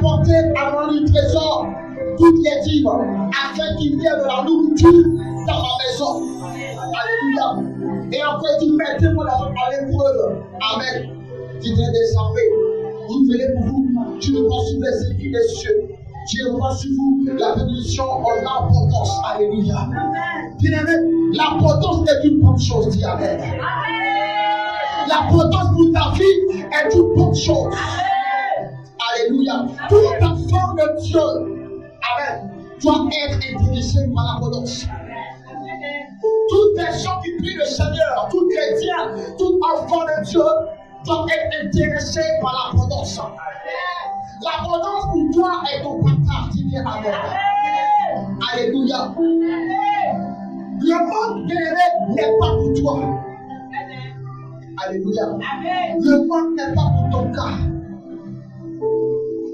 apporté à mon lit trésor toutes les dîmes, afin qu'il y ait de la nourriture dans ma maison. Alléluia. Et après, il dit, mettez-moi à l'épreuve. Amen. Dites-le désormais, vous venez pour vous, je ne vois sur les écrits des cieux. Je vois sur vous la bénédiction en l'importance. Alléluia. Bien-aimé, l'importance est une bonne chose, dit Amen. L'importance pour ta vie est une bonne chose. Alléluia. Tout enfant de Dieu, Amen, doit être intéressé par l'abondance. Toute personne qui prie le Seigneur, tout chrétien, tout enfant de Dieu doit être intéressé par l'abondance. L'abondance pour toi est ton partage. Dis bien Amen. Alléluia. Le monde béni n'est pas pour toi. Alléluia. Le monde n'est pas pour ton cas.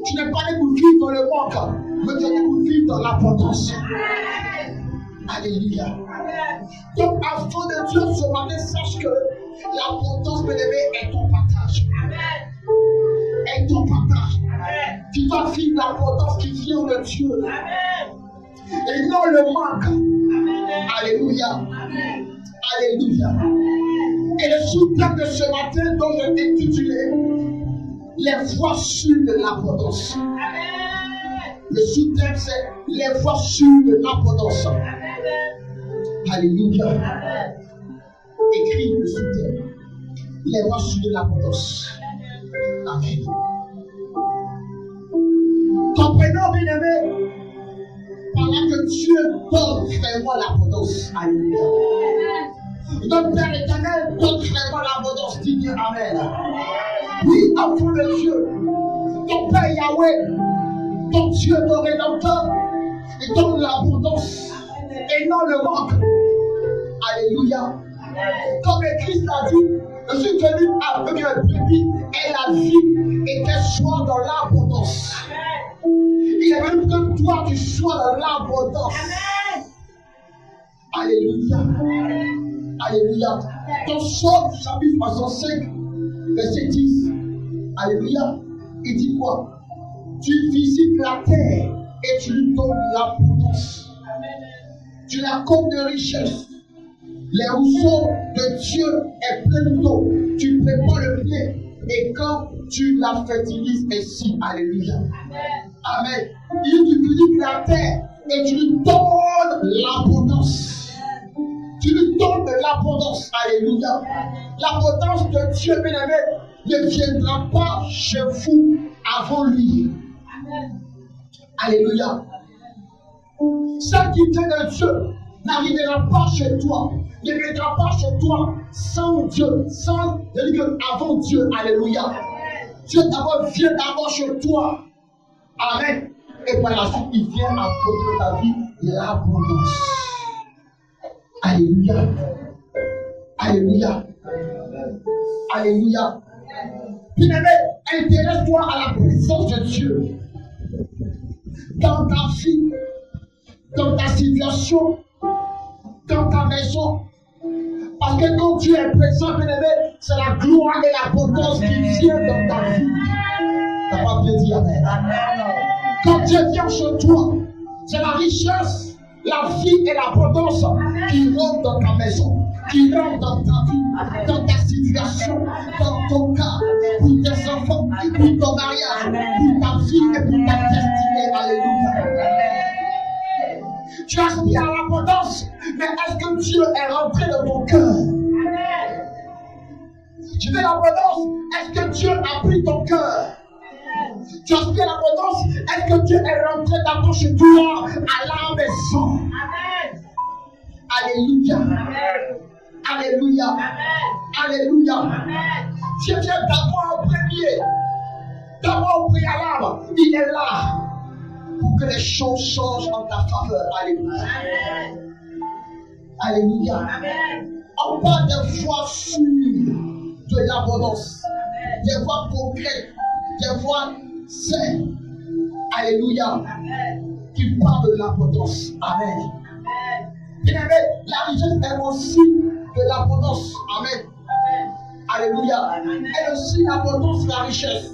Tu n'es pas né pour vivre dans le manque, mais tu es né pour vivre dans l'abondance. Alléluia. Donc, enfant de Dieu, ce matin, sache que l'abondance, bien-aimé, est ton partage. Est ton partage. Tu dois vivre l'abondance qui vient de Dieu. Et non le manque. Alléluia. Alléluia. Et le sous-thème de ce matin, dont je t'ai intitulé les voies sûres de l'abondance. Le sous-thème, c'est les voies sûres de l'abondance. Alléluia. Écris le sous-thème. Les voies sûres de l'abondance. Amen. Comprenons, bien-aimé, pendant que Dieu donne vraiment l'abondance. Alléluia. Notre Père éternel donne vraiment l'abondance. Dis bien Amen. Oui, enfant de Dieu, ton Père Yahweh, ton Dieu, ton Rédempteur, il donne l'abondance et non le manque. Alléluia. Comme le Christ a dit, je suis venu avec le brebis et la vie et qu'elle soit dans l'abondance. Il est venu que toi tu sois dans l'abondance. Alléluia. Alléluia. Dans Psaume chapitre 65, verset 10. Alléluia. Il dit quoi? Tu visites la terre et tu lui donnes l'abondance. Tu la combles de richesse. Les ruisseaux de Dieu est plein d'eau. Tu prépares le bien. Et quand tu la fertilises ainsi, alléluia. Amen. Il dit tu visites la terre et tu lui donnes l'abondance. Tu lui donnes de l'abondance. Alléluia. L'abondance de Dieu, bien-aimé, ne viendra pas chez vous avant lui. Alléluia. Celle qui vient de Dieu n'arrivera pas chez toi. Ne viendra pas chez toi sans Dieu, sans avant Dieu. Alléluia. Dieu d'abord vient d'abord chez toi. Amen. Et par la suite, il vient apporter ta vie l'abondance. Alléluia. Alléluia. Alléluia. Bien-aimé, intéresse-toi à la présence de Dieu. Dans ta vie, dans ta situation, dans ta maison. Parce que quand Dieu est présent, bien-aimé, c'est la gloire et l'abondance qui viennent dans ta vie. T'as pas bien dit Amen. Quand Dieu vient chez toi, c'est la richesse, la vie et l'abondance qui rentrent dans ta maison, qui rentrent dans ta vie, dans ta situation, dans ton cas, pour tes enfants, pour ton mariage, pour ta vie et pour ta destinée. Alléluia. Tu aspires à l'abondance, mais est-ce que Dieu est rentré dans ton cœur? Tu veux l'abondance, est-ce que Dieu a pris ton cœur? Tu aspires à l'abondance, est-ce que Dieu est rentré d'abord chez toi à la maison? Alléluia. Alléluia. Alléluia. Dieu vient d'abord en premier, d'abord au préalable, il est là. Pour que les choses changent en ta faveur. Alléluia. Alléluia. Amen. On parle des voies sûres de l'abondance. Des voies concrètes. Des voies saines. Alléluia. Amen. Qui parlent de l'abondance. Amen. Bien aimé, la richesse est aussi de l'abondance. Amen. Alléluia. Elle aussi l'abondance, la richesse.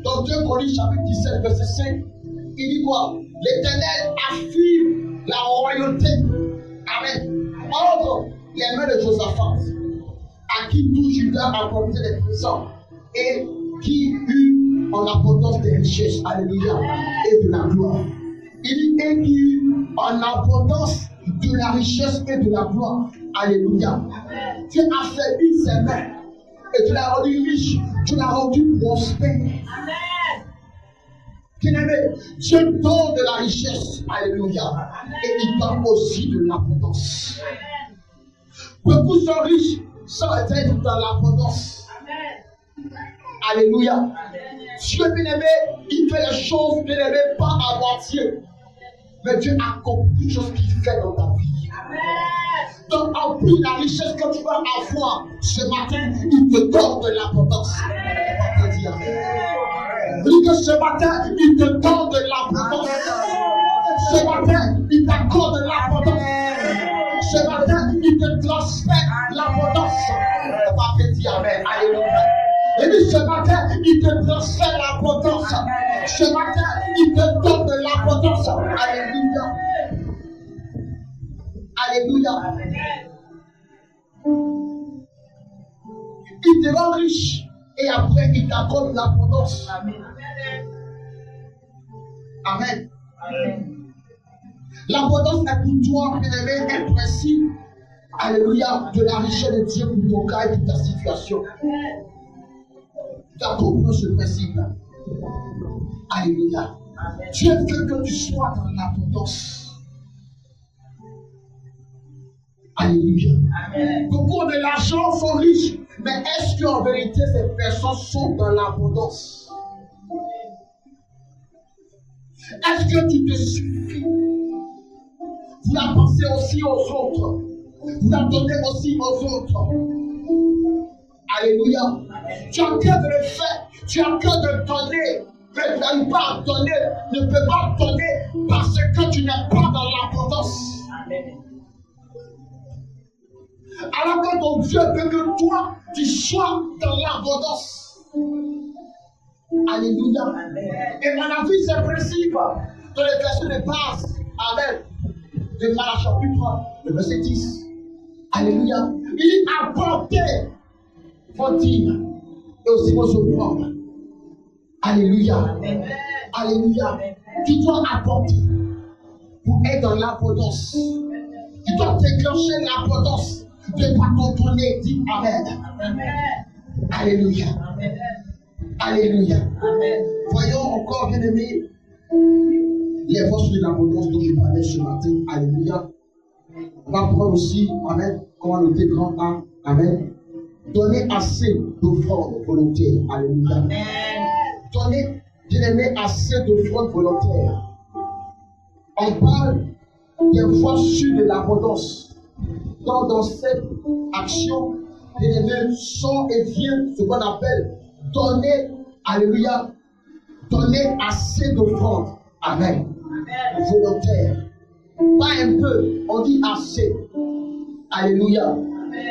Dans 2 Corinthiens chapitre 17, verset 5, il dit quoi? L'Éternel affirme la royauté. Amen. Entre les mains de Josaphat, à qui tout Juda apportait des présents et qui eut en abondance des richesses, alléluia, et de la gloire. Il dit, et qui eut en abondance de la richesse et de la gloire, alléluia. Tu as affaibli ses mains et tu l'as rendu riche, tu l'as rendu prospère. Amen. Bien-aimé, Dieu donne de la richesse, alléluia, et il donne aussi de l'abondance. Beaucoup sont riches sans être dans l'abondance. Alléluia. Dieu, bien-aimé, il fait les choses, bien-aimé, pas à moitié. Mais Dieu accomplit les choses qu'il fait dans ta vie. Donc, en plus de la richesse que tu vas avoir ce matin, il te donne de l'abondance. Dis que ce matin, il te donne de l'abondance. Ce matin, il t'accorde de l'abondance. Ce matin, il te transfère l'abondance. On va dire Amen. Alléluia. Et puis ce matin, il te transfère l'abondance. Ce matin, il te donne de l'abondance. Alléluia. Alléluia. Il te rend riche et après il t'accorde l'abondance. Amen. L'abondance est pour toi, bien-aimé, un principe. Alléluia. De la richesse de Dieu pour ton cas et pour ta situation. Tu as compris ce principe. Alléluia. Dieu veut que tu sois dans l'abondance. Alléluia. Beaucoup de l'argent sont riches, mais est-ce qu'en vérité ces personnes sont dans l'abondance? Est-ce que tu te suffis? Vous la pensez aussi aux autres. Vous la donnez aussi aux autres. Alléluia. Tu as cœur de le faire. Tu as cœur de donner. Mais tu n'arrives pas à donner. Ne peux pas donner parce que tu n'es pas dans l'abondance. Alors que ton Dieu veut que toi, tu sois dans l'abondance. Alléluia. Et on a vu ces principes dans les versets de base. Amen. De Malachie chapitre, le verset 10. Alléluia. Il apportez vos dîmes et aussi vos offrandes. Alléluia. Alléluia. Tu dois apporter pour être dans l'abondance. Tu dois déclencher l'abondance. De pas contrôler, dis Amen. Alléluia. Alléluia. Voyons encore, bien aimés, les forces de l'abondance dont je parlais ce matin. Alléluia. On va prendre aussi, Amen, comment noter grand A. Amen. Donnez assez d'offrandes volontaires. Alléluia. Donnez, bien aimé, assez d'offrandes volontaires. On parle des voies sûres de l'abondance. Dans cette action, bien aimé, sort et vient ce qu'on appelle donner, alléluia, donner assez d'offrandes. Amen. Volontaire. Pas un peu, on dit assez. Alléluia.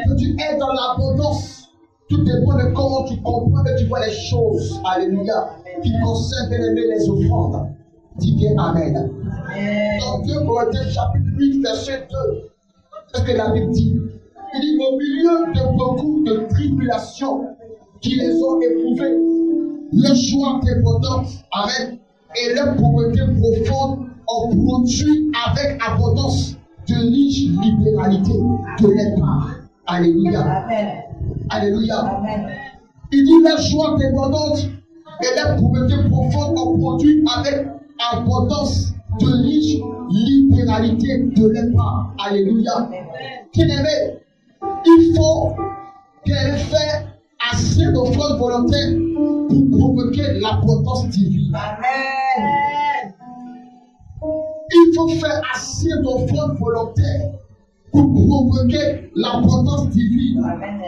Que tu es dans l'abondance. Tout dépend de comment tu comprends et tu vois les choses. Alléluia. Qui concernent, bien aimé, les offrandes. Dis bien Amen. Dans 2 Corinthiens chapitre 8, verset 2. Ce que la Bible dit. Il dit au milieu de beaucoup de tribulations qui les ont éprouvées, le choix débordant, amen, et leur pauvreté profonde ont produit avec abondance de riche libéralité de leur part. Alléluia. Amen. Alléluia. Amen. Il dit leur choix débordant et leur pauvreté profonde ont produit avec abondance de riche libéralité de leur part. Alléluia. Bien-aimé, il faut qu'elle fasse assez d'offrandes volontaires pour provoquer l'abondance divine. Amen. Il faut faire assez d'offrandes volontaires pour provoquer l'abondance divine. Amen.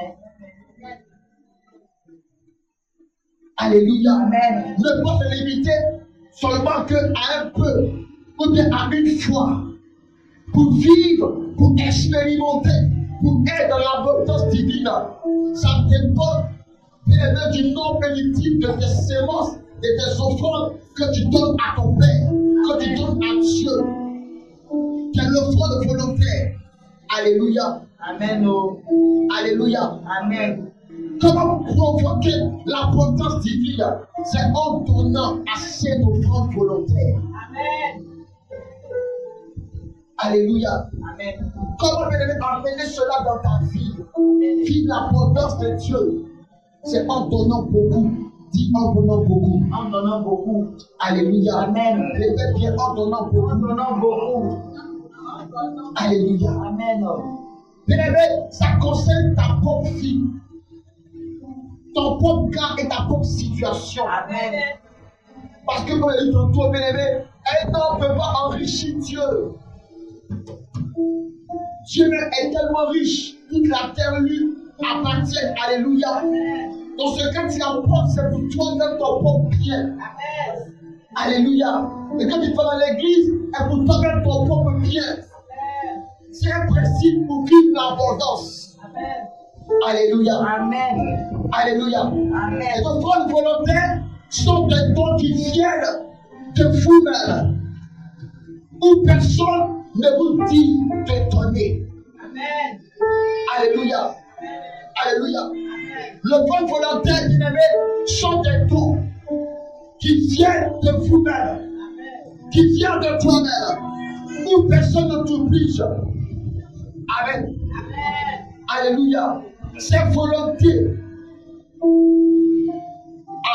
Alléluia. Amen. Ne pas se limiter seulement qu'à un peu ou bien à une fois pour vivre, pour expérimenter, pour être dans l'abondance divine. Ça dépend du nombre et du type de tes semences de tes offrandes que tu donnes à ton Père, que tu donnes à Dieu. Quelle offrande volontaire. Alléluia. Amen. Alléluia. Amen. Comment provoquer l'abondance divine? C'est en donnant assez d'offrandes volontaires. Amen. Alléluia. Amen. Comment amener cela dans ta vie? Vivre l'abondance de Dieu. C'est en donnant beaucoup. Dis en donnant beaucoup. En donnant beaucoup. Alléluia. Amen. Répète bien en donnant beaucoup. En donnant beaucoup. Alléluia. Amen. Bien-aimé, ça concerne ta propre vie, ton propre cas et ta propre situation. Amen. Parce que comme il dit tantôt, bien-aimé, un homme ne peut pas enrichir Dieu. Dieu est tellement riche, toute la terre lui appartient. Alléluia. Dans ce cas, tu l'emportes, c'est pour toi-même ton propre bien. Amen. Alléluia. Et quand tu vas dans l'église, c'est pour toi-même ton propre bien. C'est un principe pour vivre l'abondance. Amen. Alléluia. Amen. Alléluia. Amen. Les offrandes volontaires sont des dons qui viennent de vous-même, où personne ne vous dit de donner. Amen. Alléluia. Alléluia. Amen. L'offrande volontaire, bien-aimé, sont des dons qui viennent de vous-même, qui viennent de toi-même, où personne ne t'oblige. Amen. Amen. Alléluia. C'est volonté.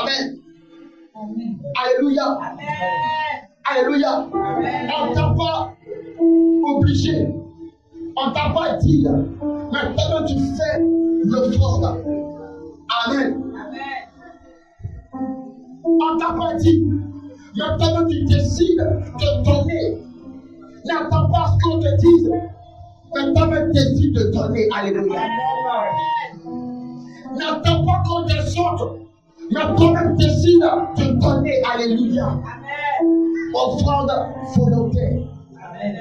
Amen. Alléluia. Amen. Alléluia. Amen. On ne t'a pas obligé. On ne t'a pas dit. Maintenant tu fais l'offrande. Amen. Amen. On ne t'a pas dit. Maintenant tu décides de donner. N'attends pas ce qu'on te dise. Maintenant tu décides de donner. Alléluia. N'attends pas qu'on te sorte. Mais toi-même décide de donner. Alléluia. Amen. Offrande volontaire. Amen.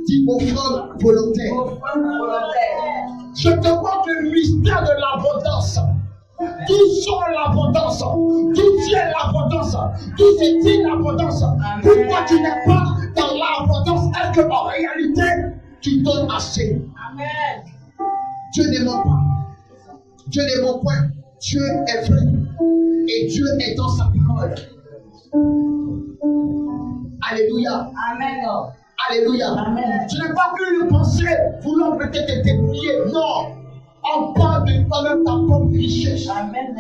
Dis offrande volontaire. Offrande volontaire. Je te montre le mystère de l'abondance. D'où sort l'abondance? D'où vient l'abondance? D'où est-il l'abondance? Pourquoi tu n'es pas dans l'abondance? Est-ce qu'en réalité, tu donnes assez? Amen. Dieu ne ment pas. Dieu ne ment point. Dieu est vrai. Et Dieu est dans sa parole. Alléluia. Amen. Alléluia. Amen. Tu n'as pas pu le penser, vouloir peut-être te débrouiller. Non. On parle de toi-même ta propre richesse. Amen.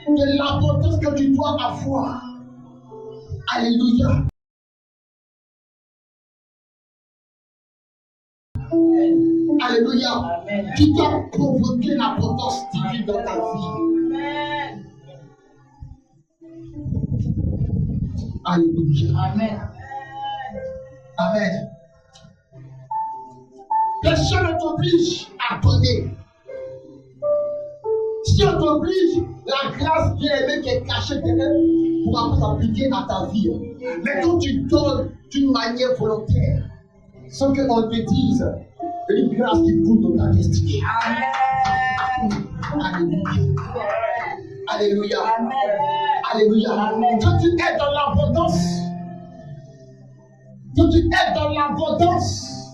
De l'abondance que tu dois avoir. Alléluia. Alléluia. Amen. Tu dois provoquer l'abondance divine dans ta vie. Amen. Alléluia. Amen. Amen. Personne ne t'oblige à donner. Si on t'oblige, la grâce bien-aimée qui est cachée derrière pourra pas s'appliquer à ta vie. Mais quand tu donnes d'une manière volontaire, sans qu'on te dise, une grâce qui coule dans ta destinée. Amen. Alléluia. Alléluia. Amen. Alléluia. Amen. Quand tu es dans l'abondance, quand tu es dans l'abondance,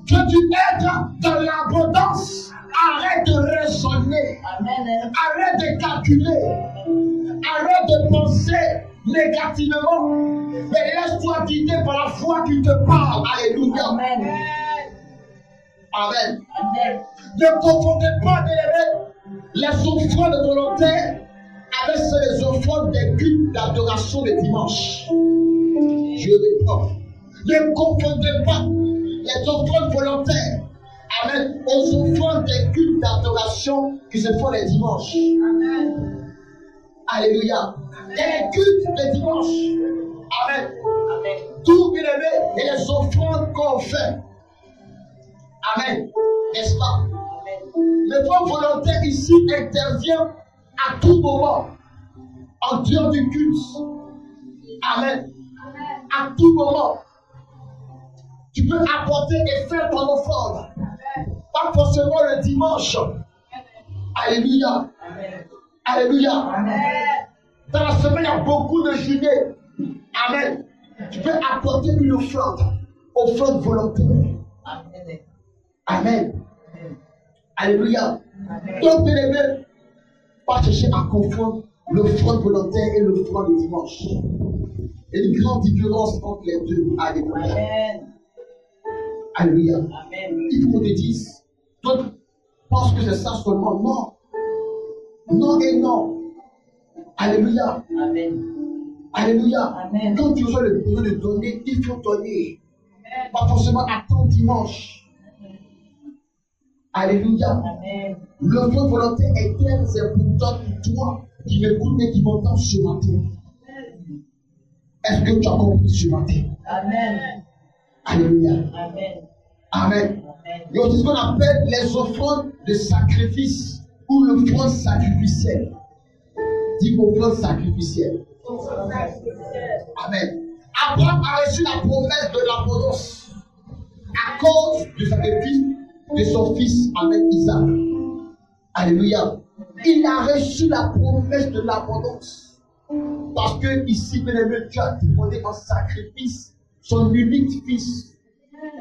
quand tu es dans l'abondance, arrête de raisonner, Amen. arrête de calculer, arrête de penser négativement, mais laisse-toi guider par la foi qui te parle. Alléluia. Amen. Amen. Amen. Ne confondez pas les offrandes volontaires avec les offrandes des cultes d'adoration le dimanche. Je reprends. Ne confondez pas les offrandes volontaires avec les offrandes des cultes d'adoration qui se font les dimanches. Amen. Alléluia. Il y a les cultes les dimanches. Amen. Amen. Tout bien aimé et les offrandes qu'on fait. Amen. N'est-ce pas? Le don volontaire ici intervient à tout moment en dehors du culte. Amen. À tout moment. Tu peux apporter et faire ton offrande. Pas forcément le dimanche. Alléluia. Amen. Alléluia. Amen. Dans la semaine, il y a beaucoup de journées. Amen. Tu peux apporter une offrande volontaire. Amen. Amen. Alléluia. Amen. Donc, bien aimé, pas chercher à confondre l'offrande volontaire et l'offrande du dimanche. Il y a une grande différence entre les deux. Alléluia. Amen. Alléluia. Amen. Il faut qu'on te dise. D'autres pensent que c'est ça seulement. Non. Non et non. Alléluia. Amen. Alléluia. Amen. Quand tu as le besoin de donner, il faut donner. Amen. Pas forcément attendre dimanche. Alléluia. Amen. L'offrande volontaire est très importante pour toi qui m'écoutes et qui m'entends ce matin. Est-ce que tu as compris ce matin? Amen. Alléluia. Amen. Amen. Amen. Il y a aussi ce qu'on appelle les offrandes de sacrifice ou l'offrande sacrificielle. Dis offrande sacrificielle. Amen. Abraham a reçu la promesse de l'abondance à cause du sacrifice de son fils avec Isaac. Alléluia. Il a reçu la promesse de l'abondance. Parce que ici, bien aimé, Dieu a demandé en sacrifice son unique fils,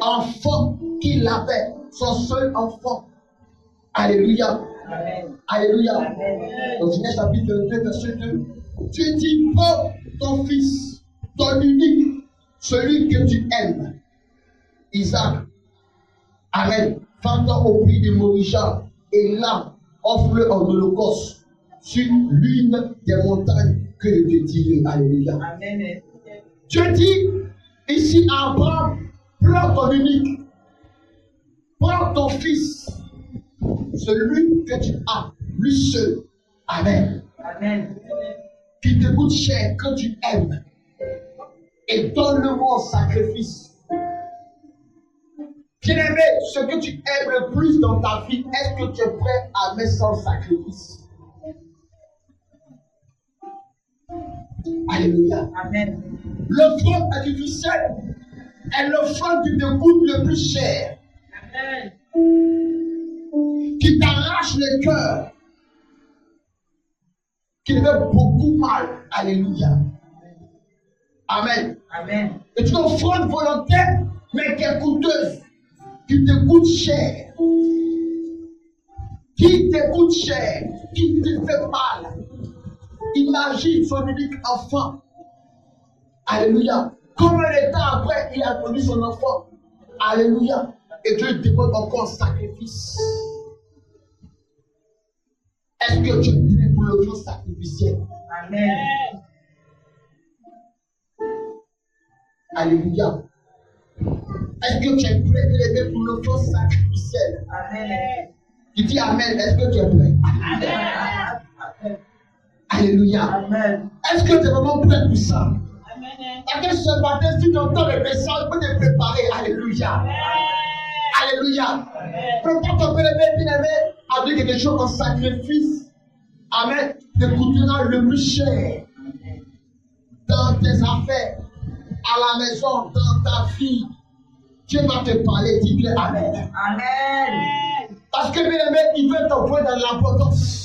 enfant qu'il avait, son seul enfant. Alléluia. Amen. Alléluia. Amen. Dans Genèse chapitre 2, verset 2, Dieu dit, prends ton fils, ton unique, celui que tu aimes, Isaac. Amen. Va-t'en au pays de Morisha et là, offre-le en holocauste sur l'une des montagnes que je te dirai. Alléluia. Amen. Dieu dit ici à Abraham, prends ton unique, prends ton fils, celui que tu as, lui seul. Amen. Amen. Qui te coûte cher, que tu aimes, et donne-le-moi en sacrifice. Bien-aimé, ce que tu aimes le plus dans ta vie, est-ce que tu es prêt à mettre ça en sacrifice? Alléluia. Amen. L'offrande artificielle est l'offrande qui te coûte le plus cher, Amen. qui t'arrache le cœur, qui te fait beaucoup mal. Alléluia. Amen. Amen. Et une offrande volontaire, mais qui est coûteuse, qui te coûte cher, qui te coûte cher, qui te fait mal. Imagine son unique enfant. Alléluia. Combien de temps après il a connu son enfant? Alléluia. Et Dieu demande encore un sacrifice. Est-ce que tu es prêt pour le jour sacrificiel? Amen. Alléluia. Est-ce que tu es prêt pour le jour sacrificiel? Amen. Tu dis Amen. Est-ce que tu es prêt? Amen. Alléluia. Amen. Est-ce que tu es vraiment prêt pour ça? Amen. Parce que ce matin, si tu entends le message, tu peux te préparer. Alléluia. Alléluia. Prépare ton bien-aimé avec quelque chose en sacrifice. Amen. Te coûtera le plus cher dans tes affaires, à la maison, dans ta vie. Dieu va te parler. Dis-le Amen. Amen. Parce que bien-aimé, il veut t'envoyer dans l'abondance.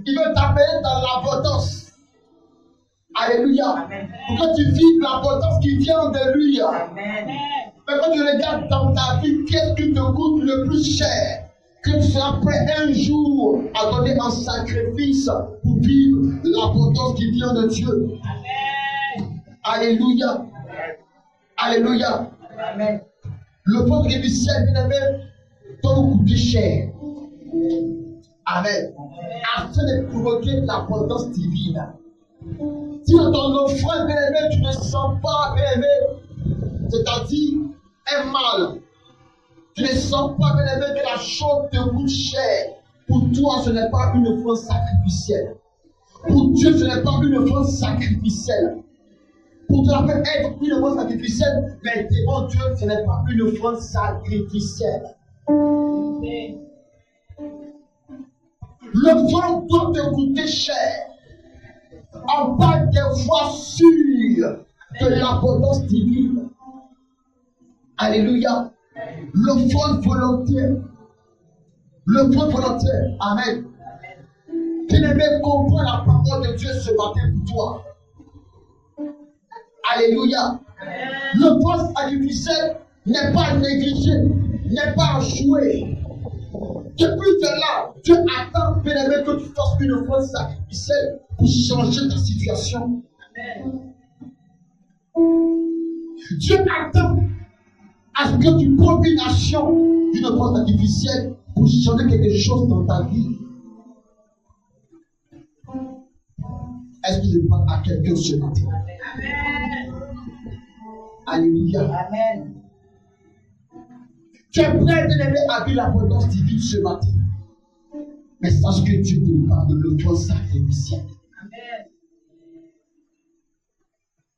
Il veut t'amener dans l'abondance. Alléluia. Amen. Pour que tu vives l'abondance qui vient de lui. Amen. Mais quand tu regardes dans ta vie, qu'est-ce qui te coûte le plus cher? Que tu seras prêt un jour à donner un sacrifice pour vivre l'abondance qui vient de Dieu. Amen. Alléluia. Alléluia. Amen. Le pauvre du ciel, bien aimé, doit vous coûter cher. Amen. Afin de provoquer l'abondance divine. Si dans ton offrande, bien aimé, tu ne sens pas, bien aimé, c'est-à-dire un mal. Tu ne sens pas, bien aimé, que la chose te coûte cher. Pour toi, ce n'est pas une offrande sacrificielle. Pour Dieu, ce n'est pas une offrande sacrificielle. Pour toi, ça peut être une offrande sacrificielle, mais devant Dieu, ce n'est pas une offrande sacrificielle. L'offrande doit te coûter cher. En parle des voies sûres de l'abondance divine. Alléluia. L'offrande volontaire. L'offrande volontaire. Amen. Bien-aimé, comprends la parole de Dieu ce matin pour toi. Alléluia. Le poste artificiel n'est pas négligé, n'est pas joué. Depuis là, Dieu attend, bien-aimé, que tu fasses une fois sacrificielle pour changer ta situation. Dieu attend à ce que tu prennes une action d'une force artificielle pour changer quelque chose dans ta vie. Est-ce que je parle à quelqu'un ce matin? Alléluia. Amen. Tu es prêt, bien-aimé, à vivre l'abondance divine ce matin. Mais sache que Dieu te parle de l'autre sacrificiel. Amen.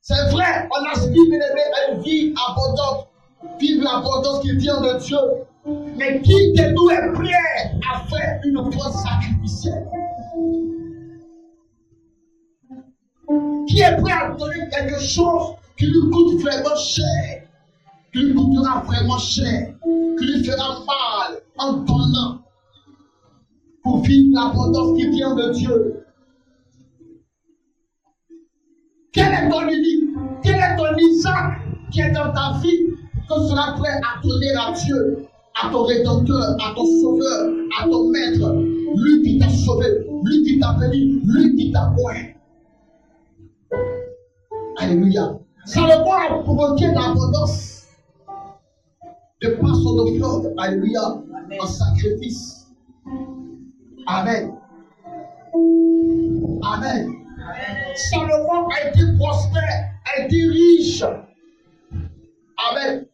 C'est vrai, on aspire, bien-aimé, à une vie abondante. Vivre l'abondance qui vient de Dieu. Mais qui de nous est prêt à faire une offrande sacrificielle? Qui est prêt à donner quelque chose qui lui coûte vraiment cher, qui lui coûtera vraiment cher, qui lui fera mal en donnant pour vivre l'abondance qui vient de Dieu? Quel est ton unique? Quel est ton Isaac qui est dans ta vie que tu seras prêt à donner à Dieu, à ton Rédempteur, à ton Sauveur, à ton Maître, lui qui t'a sauvé, lui qui t'a béni, lui qui t'a oint? Alléluia. Salomon a provoqué l'abondance de par son offrande. Alléluia. En sacrifice. Amen. Amen. Salomon a été prospère, a été riche. Amen.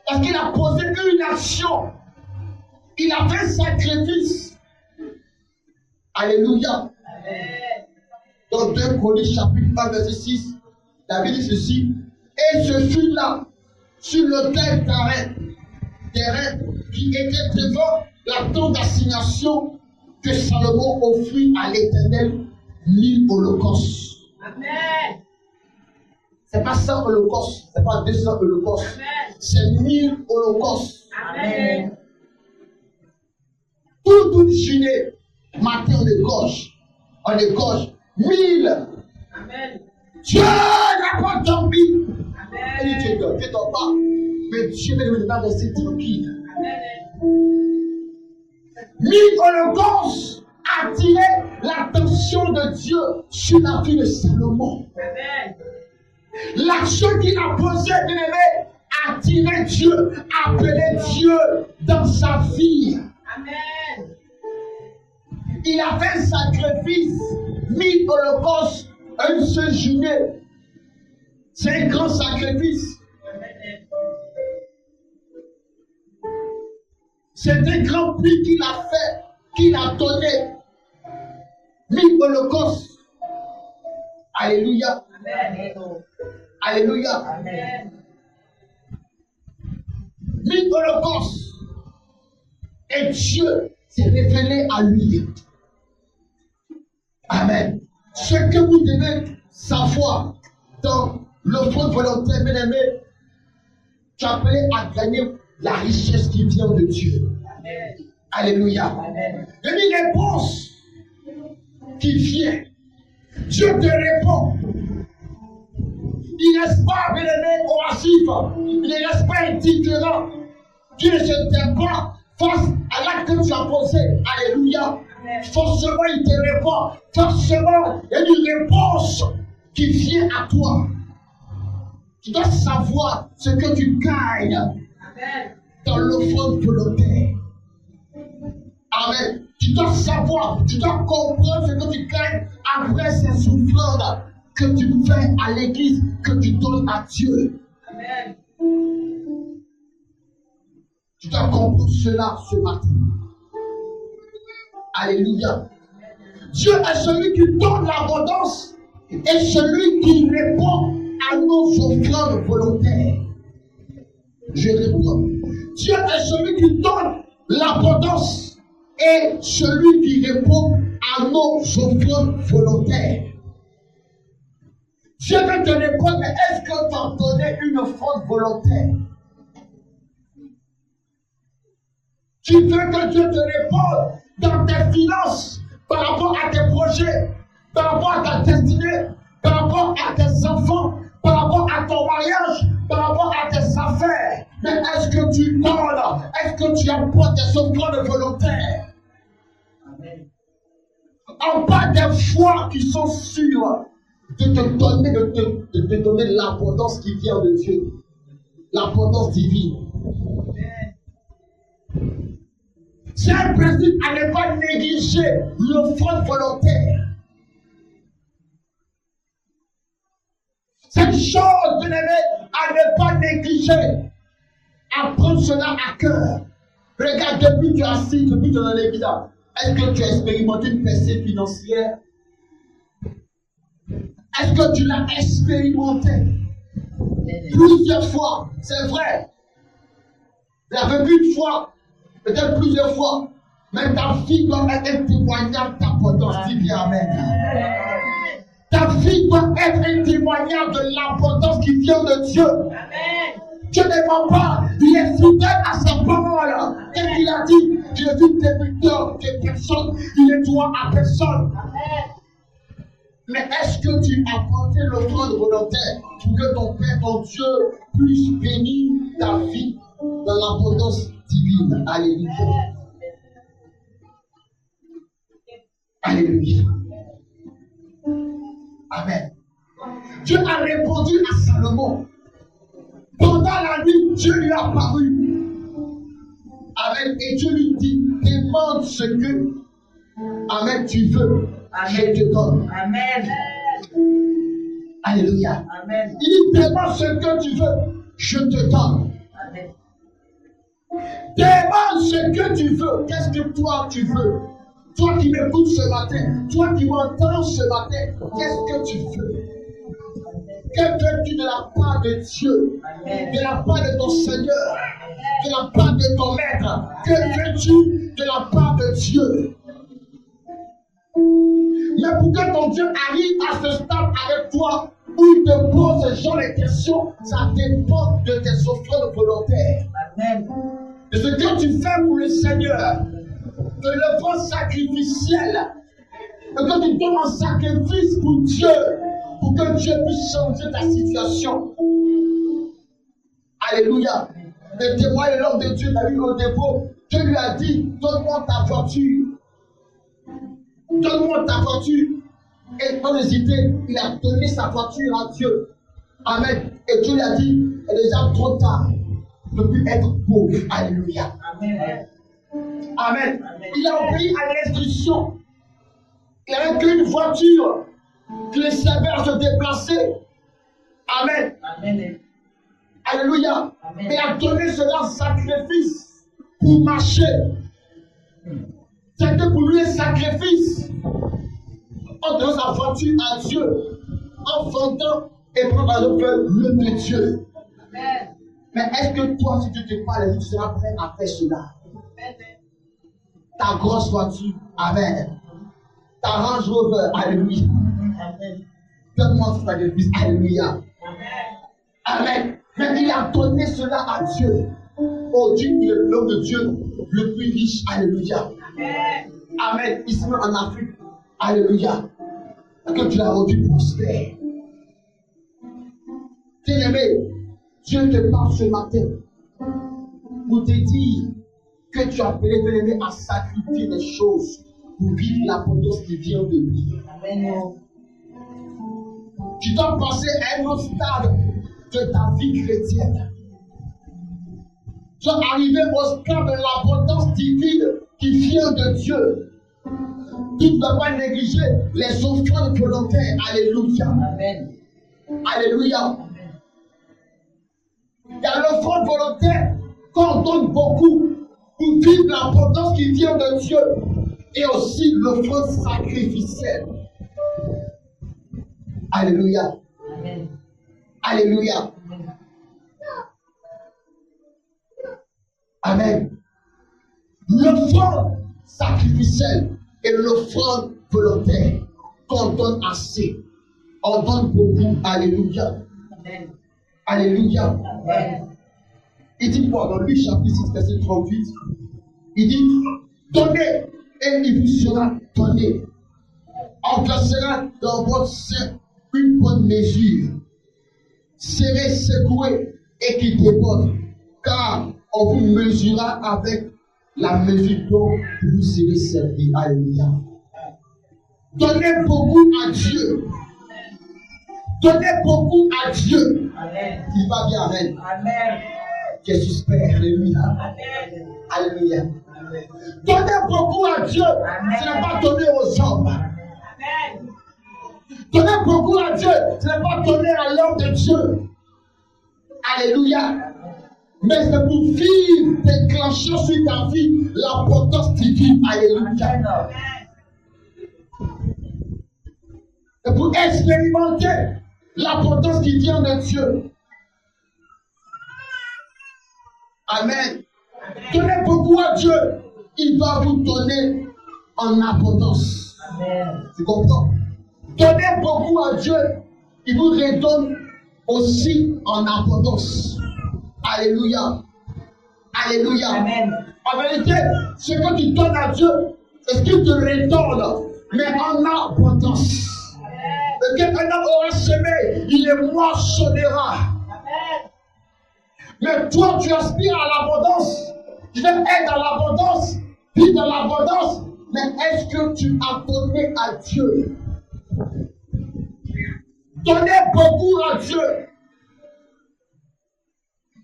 Parce qu'il a posé une action. Il a fait sacrifice. Alléluia. Amen. Dans 2 Chroniques chapitre 1 verset 6, la Bible dit ceci. Et je fus là, sur l'autel terrain qui était devant la tente d'assignation que Salomon offrit à l'Éternel 1000 holocaustes. Amen. C'est pas 100 holocaustes, c'est pas 200 holocaustes. Amen. C'est 1000 holocaustes. Amen. Toute journée, matin on égorge 1000. Amen. Dieu n'a pas dormi. Amen. Et Dieu ne dort pas. Mais Dieu ne va pas rester tranquille. Amen. 1000 holocaustes attiraient l'attention de Dieu sur la vie de Salomon. Amen. L'action qu'il a posée, bien-aimé, attirait Dieu, appelait Dieu dans sa vie. Amen. Il a fait un sacrifice, 1000 holocaustes, une seule journée. C'est un grand sacrifice. Amen. C'est un grand prix qu'il a fait, qu'il a donné. 1000 holocaustes. Alléluia. Amen. Alléluia. Amen. 1000 holocaustes. Et Dieu s'est révélé à lui. Amen. Ce que vous devez savoir dans l'offrande volontaire, bien-aimé, tu es appelé à gagner la richesse qui vient de Dieu. Amen. Alléluia. Amen. Une réponse qui vient. Dieu te répond. Il ne reste pas, bien-aimé, oisif. Il ne reste pas indifférent. Dieu ne se tient pas face à l'acte que tu as posé. Alléluia. Forcément, il te répond. Forcément, il y a une réponse qui vient à toi. Tu dois savoir ce que tu gagnes Amen. dans l'offrande volontaire. Amen. Tu dois savoir, tu dois comprendre ce que tu gagnes après ces souffrances que tu fais à l'église, que tu donnes à Dieu. Amen. Tu dois comprendre cela ce matin. Alléluia. Dieu est celui qui donne l'abondance et celui qui répond à nos offrandes volontaires. Je réponds. Dieu est celui qui donne l'abondance et celui qui répond à nos offrandes volontaires. Dieu veut te répondre, mais est-ce que tu as donné une offrande volontaire? Tu veux que Dieu te réponde dans tes finances, par rapport à tes projets, par rapport à ta destinée, par rapport à tes enfants, par rapport à ton mariage, par rapport à tes affaires. Mais est-ce que tu donnes? Est-ce que tu apportes des offrandes volontaires? En bas des foi qui sont sûrs de te donner, de te donner l'abondance qui vient de Dieu, l'abondance divine. C'est un principe à ne pas négliger l'offrande volontaire. C'est une chose, bien-aimé, à ne pas négliger, à prendre cela à cœur. Regarde, depuis que tu es assis, depuis que tu es dans l'église, est-ce que tu as expérimenté une percée financière? Est-ce que tu l'as expérimenté? Plusieurs fois, c'est vrai. Tu l'as vécu une fois, peut-être plusieurs fois. Mais ta fille doit être un témoignage d'abondance. Dis bien amen. Ta fille doit être un témoignage de l'abondance qui vient de Dieu. Amen. Dieu ne ment pas, il est fidèle à sa parole. Qu'est-ce qu'il a dit? Je suis débiteur de personne, il est droit à personne. Amen. Mais est-ce que tu as apporté l'offrande volontaire pour que ton Père, ton Dieu, puisse bénir ta vie dans l'abondance divine? Alléluia. Alléluia. Amen. Dieu a répondu à Salomon. Pendant la nuit, Dieu lui a apparu. Amen. Et Dieu lui dit, demande ce que, amen, tu veux. Amen. Je te donne. Amen. Alléluia. Amen. Il dit, demande ce que tu veux. Je te donne. Amen. Demande ce que tu veux. Qu'est-ce que toi tu veux? Toi qui m'écoutes ce matin, toi qui m'entends ce matin, qu'est-ce que tu veux? Que veux-tu de la part de Dieu? Amen. De la part de ton Seigneur? De la part de ton Maître? Que veux-tu de la part de Dieu? Mais pour que ton Dieu arrive à ce stade avec toi, où il te pose ce genre de questions, ça dépend de tes offrandes volontaires. Amen. De ce que tu fais pour le Seigneur, de l'œuvre sacrificielle, et que tu donnes un sacrifice pour Dieu, pour que Dieu puisse changer ta situation. Alléluia. Le témoin et l'homme de Dieu, David au dépôt, Dieu lui a dit, donne-moi ta voiture. Donne-moi ta voiture. Et sans hésiter, il a donné sa voiture à Dieu. Amen. Et Dieu lui a dit, il est déjà trop tard de ne plus être pauvre. Alléluia. Amen. Amen. Il a obéi à l'instruction. Il n'avait qu'une voiture qui le servait à se déplacer. Amen. Amen. Alléluia. Amen. Il a donné cela en sacrifice pour marcher. C'était pour lui un sacrifice. En donnant sa voiture à Dieu, en vendant et prenant l'œuvre de Dieu. Amen. Mais est-ce que toi, si Dieu te parle, tu seras prêt à faire cela? Amen. Ta grosse voiture, amen. Ta Range Rover, alléluia. Amen. Donne-moi ce sacrifice, alléluia. Amen. Amen. Mais il a donné cela à Dieu. Oh Dieu, il est l'homme de Dieu le plus riche, alléluia. Amen. Amen. Ici même en Afrique, alléluia. Que tu l'as rendu prospère. Bien-aimé, Dieu te parle ce matin pour te dire que tu as appelé, bien-aimé, à sacrifier des choses pour vivre l'abondance qui vient de lui. Amen. Tu dois passer à un autre stade de ta vie chrétienne. Tu dois arriver au stade de l'abondance divine qui vient de Dieu. Tu ne dois pas négliger les offrandes volontaires. Alléluia. Amen. Alléluia. Il y a l'offrande volontaire qu'on donne beaucoup pour vivre l'abondance qui vient de Dieu. Et aussi l'offrande sacrificielle. Alléluia. Amen. Alléluia. Amen. L'offrande sacrificielle et l'offrande volontaire qu'on donne assez. On donne beaucoup. Alléluia. Amen. Alléluia. Amen. Il dit quoi dans Luc chapitre 6, verset 38? Il dit, donnez et il vous sera donner. On placera dans votre sein une bonne mesure, serrée, secouée et qui déborde, car on vous mesurera avec la mesure dont vous serez servi. Alléluia. Donnez beaucoup à Dieu. Donnez beaucoup à Dieu. Amen. Il va bien, amen. Amen. Jésus Père, alléluia. Amen. Alléluia. Donnez beaucoup à Dieu. Ce n'est pas donner aux hommes. Amen. Donnez beaucoup à Dieu. Ce n'est pas donner à l'homme de Dieu. Alléluia. Mais c'est pour vivre, déclencher sur ta vie la potence divine. Alléluia. Et pour expérimenter la potence qui vient de Dieu. Amen. Donnez beaucoup à Dieu. Il va vous donner en abondance. Amen. Tu comprends? Donnez beaucoup à Dieu. Il vous redonne aussi en abondance. Alléluia. Alléluia. Amen. En vérité, ce que tu donnes à Dieu, c'est ce qu'il te redonne, mais en abondance. Et qu'un homme aura semé, il le moissonnera. Amen. Mais toi, tu aspires à l'abondance. Tu veux être dans l'abondance, vivre dans l'abondance. Mais est-ce que tu as donné à Dieu? Donnez beaucoup à Dieu.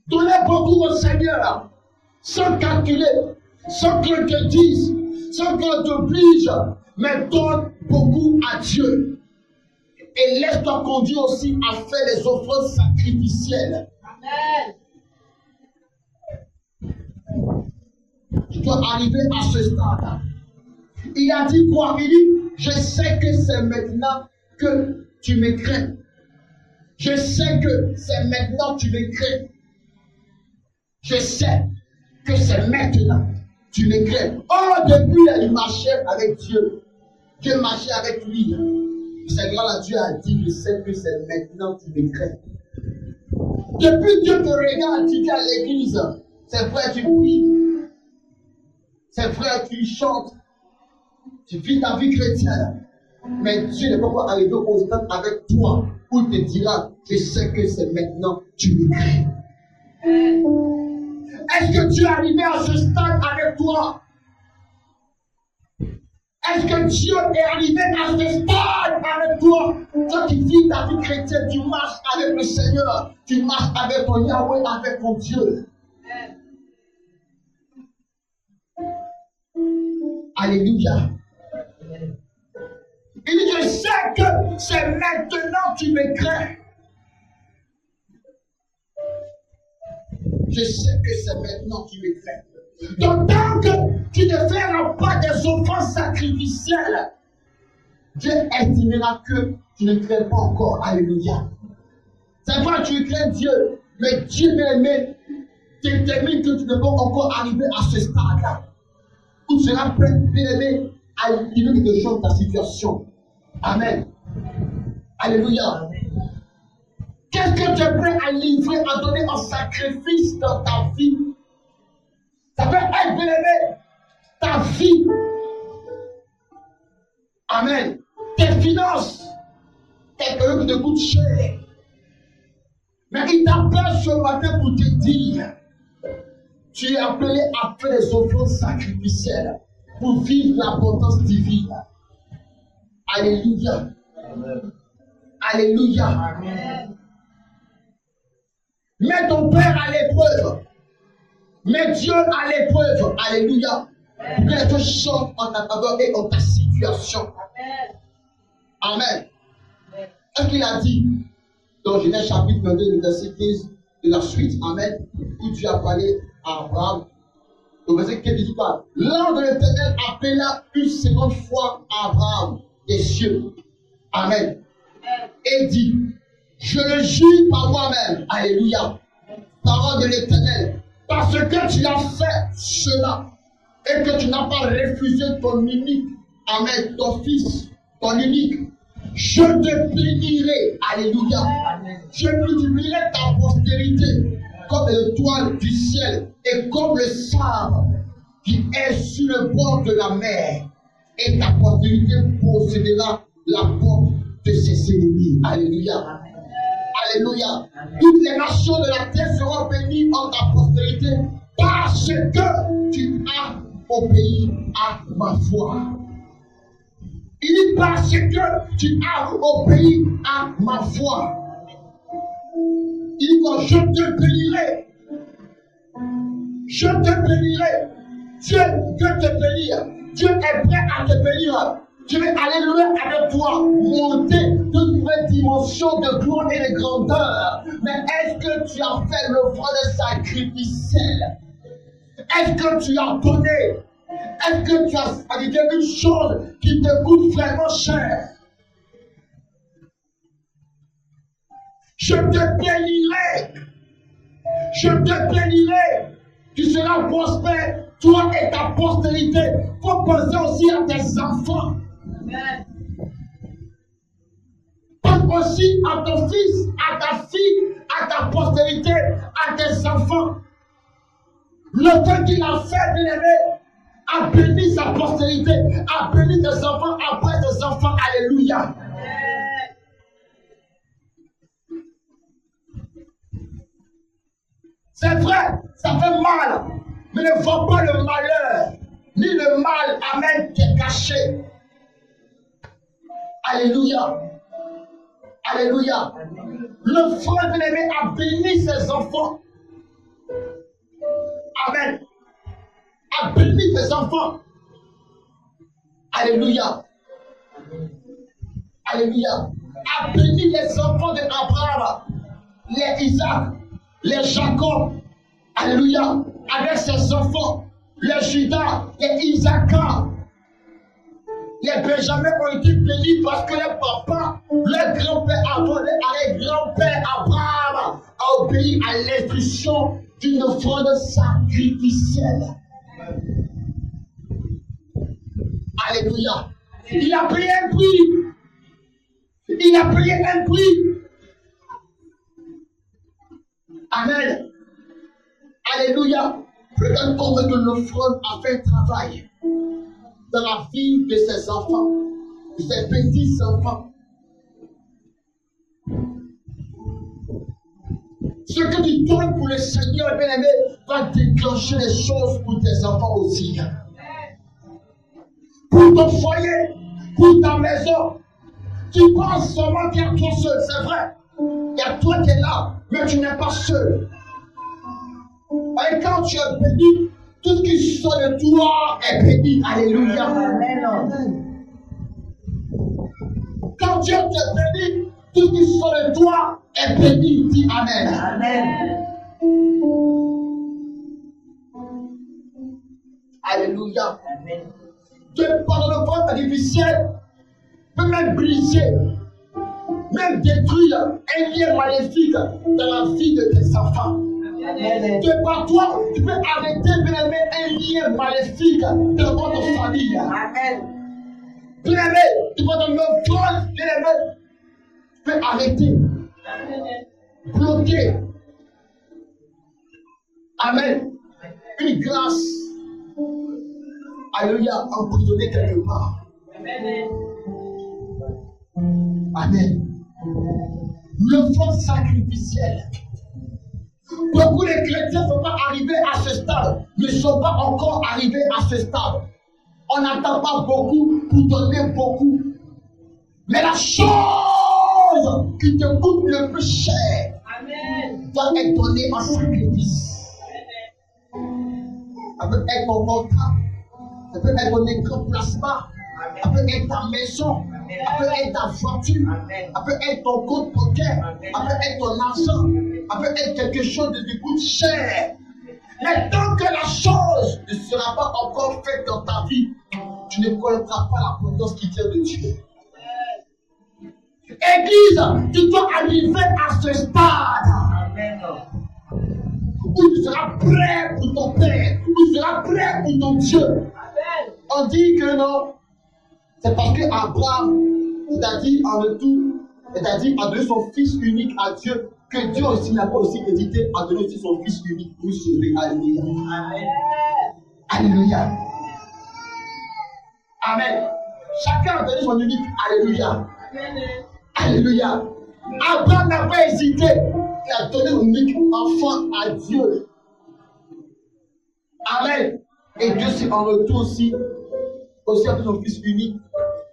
Donnez beaucoup au Seigneur. Sans calculer, sans qu'on te dise, sans qu'on t'oblige. Mais donne beaucoup à Dieu. Et laisse-toi conduire aussi à faire les offrandes sacrificielles. Amen. Tu dois arriver à ce stade. Il a dit quoi? Il dit, je sais que c'est maintenant que tu me crains. Je sais que c'est maintenant que tu me crains. Je sais que c'est maintenant que tu me crains. Oh, depuis il marchait avec Dieu. Dieu marchait avec lui. Seigneur, Dieu a dit, je sais que c'est maintenant que tu me crains. Depuis Dieu te regarde, tu dis à l'église, c'est vrai, tu pries. C'est vrai, tu chantes. Tu vis ta vie chrétienne. Mais Dieu n'est pas encore arrivé au stade avec toi où il te dira, je sais que c'est maintenant que tu me crains. Est-ce que tu es arrivé à ce stade avec toi? Est-ce que Dieu est arrivé à ce stade avec toi? Toi qui vis ta vie chrétienne, tu marches avec le Seigneur, tu marches avec ton Yahweh, avec ton Dieu. Alléluia. Il dit, je sais que c'est maintenant que tu me crains. Je sais que c'est maintenant que tu me crains. Donc, tant que tu ne feras pas des offrandes sacrificielles, Dieu estimera que tu ne crains pas encore. Alléluia. C'est vrai que tu crains Dieu, mais Dieu bien-aimé détermine que tu ne peux pas encore arriver à ce stade-là. Où tu seras prêt, bien-aimé, à livrer quelque chose dans ta situation. Amen. Alléluia. Qu'est-ce que tu es prêt à livrer, à donner en sacrifice dans ta vie? Ça peut être, bien-aimé, ta vie. Amen. Tes finances. Quelqu'un qui te coûte cher. Mais il t'appelle ce matin pour te dire, tu es appelé à faire des offrandes sacrificielles pour vivre l'abondance divine. Alléluia. Amen. Alléluia. Amen. Mets ton Père à l'épreuve. Mets Dieu à l'épreuve. Alléluia. Pour que les choses changent en ta faveur et en ta situation. Amen. Amen. Est-ce qu'il a dit dans Genèse chapitre 22, verset 15 de la suite? Amen. Où Dieu a parlé à Abraham. Au verset 15, il dit pas. L'ange de l'Éternel appela une seconde fois Abraham des cieux. Amen. Et dit, je le jure par moi-même. Alléluia. Parole de l'Éternel. Parce que tu as fait cela et que tu n'as pas refusé ton unique, amen, ton fils, ton unique, je te bénirai. Alléluia. Amen. Je multiplierai ta postérité comme l'étoile du ciel et comme le sable qui est sur le bord de la mer. et ta postérité possédera la porte de ses ennemis. Alléluia. Alléluia. Toutes les nations de la terre seront bénies en ta postérité parce que tu as obéi à ma foi. Il dit parce que tu as obéi à ma foi. Il dit que je te bénirai. Je te bénirai. Dieu veut te bénir. Dieu est prêt à te bénir. Je vais aller loin avec toi, monter de nouvelles dimensions de gloire et de grandeur. Mais est-ce que tu as fait l'offre sacrificielle? Est-ce que tu as donné? Est-ce que tu as fait une chose qui te coûte vraiment cher? Je te bénirai. Je te bénirai. Tu seras prospère, toi et ta postérité. Il faut penser aussi à tes enfants. Amen. Pense aussi à ton fils, à ta fille, à ta postérité, à tes enfants. Le fait qu'il a fait, bien-aimé, a béni sa postérité, a béni tes enfants après tes enfants. Alléluia. Amen. C'est vrai, ça fait mal, mais ne vois pas le malheur, ni le mal, amen, qui est caché. Alléluia. Alléluia. Le frère bien-aimé a béni ses enfants. Amen. A béni tes enfants. Alléluia. Alléluia. A béni les enfants d'Abraham, les Isaac, les Jacob. Alléluia. Avec ses enfants, les Judas, les Isaac. Les Benjamins ont été bénis parce que les papas, les grands-pères avant, les grands-pères Abraham a obéi à l'instruction d'une offrande sacrificielle. Alléluia. Il a payé un prix. Il a payé un prix. Amen. Alléluia. Regarde comment l'offrande a fait un travail dans la vie de ses enfants, de ses petits-enfants. Ce que tu donnes pour le Seigneur, bien-aimé, va déclencher les choses pour tes enfants aussi. Pour ton foyer, pour ta maison. Tu penses seulement qu'il y a toi seul, c'est vrai. Il y a toi qui es là, mais tu n'es pas seul. Et quand tu es béni, tout ce qui sort de toi est béni. Alléluia. Amen. Quand Dieu te bénit, tout ce qui sort de toi est béni. Dis Amen. Amen. Alléluia. Amen. Dieu, par le vote artificiel, peut même briser, même détruire un lien maléfique dans la vie de tes enfants. Amen. Que par toi, tu peux arrêter bien-aimé un lien maléfique dans votre famille. Amen. Bien-aimé, tu peux dans le front, bien-aimé, tu peux arrêter, bloquer. Amen. Une grâce. Alléluia, emprisonné quelque part. Amen. Amen. Le front sacrificiel. Beaucoup de chrétiens ne sont pas arrivés à ce stade, ne sont pas encore arrivés à ce stade. On n'attend pas beaucoup pour donner beaucoup. Mais la chose qui te coûte le plus cher doit être donnée en sacrifice. Ça peut être ton portable, ça peut être ton écran plasma, ça peut être ta maison, ça peut être ta voiture, ça peut être ton compte bancaire, ça peut être ton argent, ça peut être quelque chose qui coûte cher. Mais tant que la chose ne sera pas encore faite dans ta vie, tu ne connaîtras pas la présence qui vient de Dieu. Église, tu dois arriver à ce stade où tu seras prêt pour ton Père, où tu seras prêt pour ton Dieu. On dit que non, c'est parce que Abraham, c'est-à-dire en retour, c'est-à-dire a donné son fils unique à Dieu, que Dieu aussi n'a pas aussi hésité à donner aussi son fils unique pour sauver. Alléluia. Alléluia. Amen. Chacun a donné son unique. Alléluia. Amen. Alléluia. Abraham n'a pas hésité. Il a donné son unique enfant à Dieu. Amen. Et Dieu s'est en retour aussi a son fils unique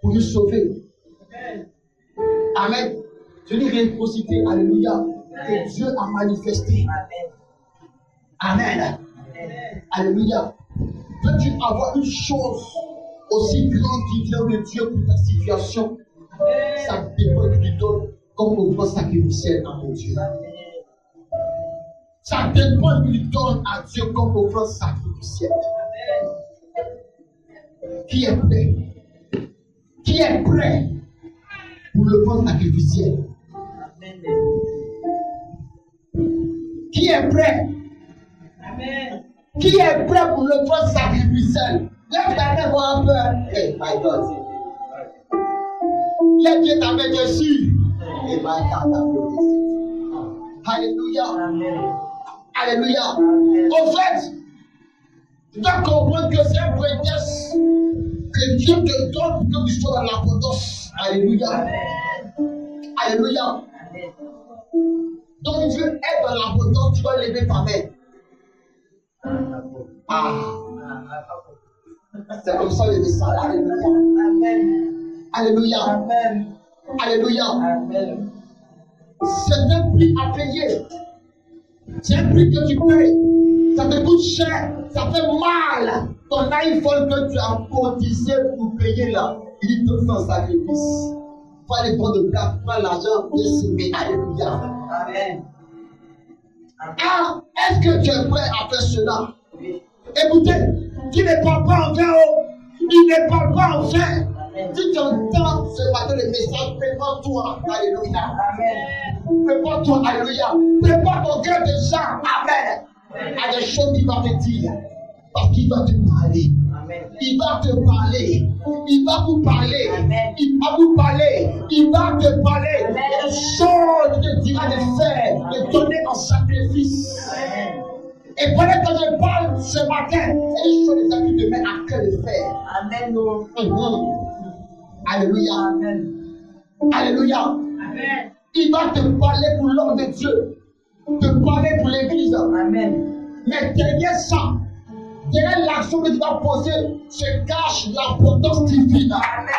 pour nous sauver. Amen. C'est une réciprocité. Alléluia. Que Dieu a manifesté. Amen. Alléluia. Peux-tu avoir une chose aussi grande qui vient de Dieu pour ta situation? Ça dépend de lui donne comme offrande sacrificielle à mon Dieu. Ça dépend de lui donne à Dieu comme offrande sacrificielle. Qui est prêt? Qui est prêt pour l'offrande sacrificielle? Qui est prêt? Amen. Qui est prêt pour l'offrande sacrificielle? Lève ta main pour un peu. Hey, my God. Lève Dieu ta main dessus. Et my God, alléluia. Alléluia. Au fait, tu dois comprendre que c'est un prétexte que Dieu te donne pour que tu sois dans l'abondance. Alléluia. Alléluia. Donc Dieu est dans l'abondance, tu dois lever ta main. Ah. C'est comme ça le message. Alléluia. Alléluia. Alléluia. C'est un prix à payer. C'est un prix que tu payes. Ça te coûte cher. Ça fait mal. Ton iPhone que tu as cotisé pour payer là, il te fait un sacrifice. Pas les bons de place, pas l'argent, et s'aimer. Alléluia. Amen. Ah, est-ce que tu es prêt à faire cela? Écoutez, tu ne parles pas en vain. Il ne parle pas en vain. Si tu entends ce matin le message, prépare-toi. Alléluia. Amen. Prépare-toi. Alléluia. Prépare ton cœur déjà. Amen. À des choses qu'il va te dire. Parce qu'il va te parler. Amen. Il va te parler. Il va vous parler. Amen. Il va vous parler. Il va te parler. Amen. Les choses qu'il te dira de faire, de donner en sacrifice. Amen. Et pendant que je parle ce matin, c'est des choses déjà qui te mettent à cœur de faire. Amen. Alléluia. Amen. Alléluia. Amen. Il va te parler pour l'homme de Dieu. Te parler pour l'église. Amen. Mais derrière ça, derrière l'action que tu vas poser, se cache l'abondance divine.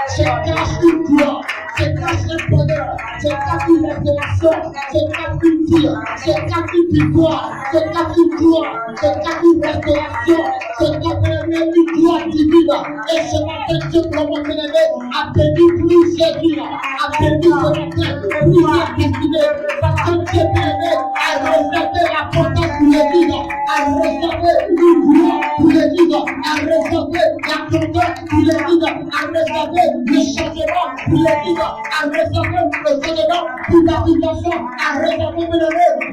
Se cache une gloire. Se cache un bonheur. Se cache une révélation. Se cache une vie. Se cache une victoire. Se cache une gloire. Se cache une restauration. Se cache une gloire divine. Et ce matin, Dieu commence à bénir plusieurs vies. À bénir ce matin plusieurs destinées. Parce que Dieu bénit à réserver l'abondance pour l'église. À réserver une gloire pour l'église. À réserver la grandeur pour l'église. À réserver le changement pour l'église. À réserver le changement pour la situation. À réserver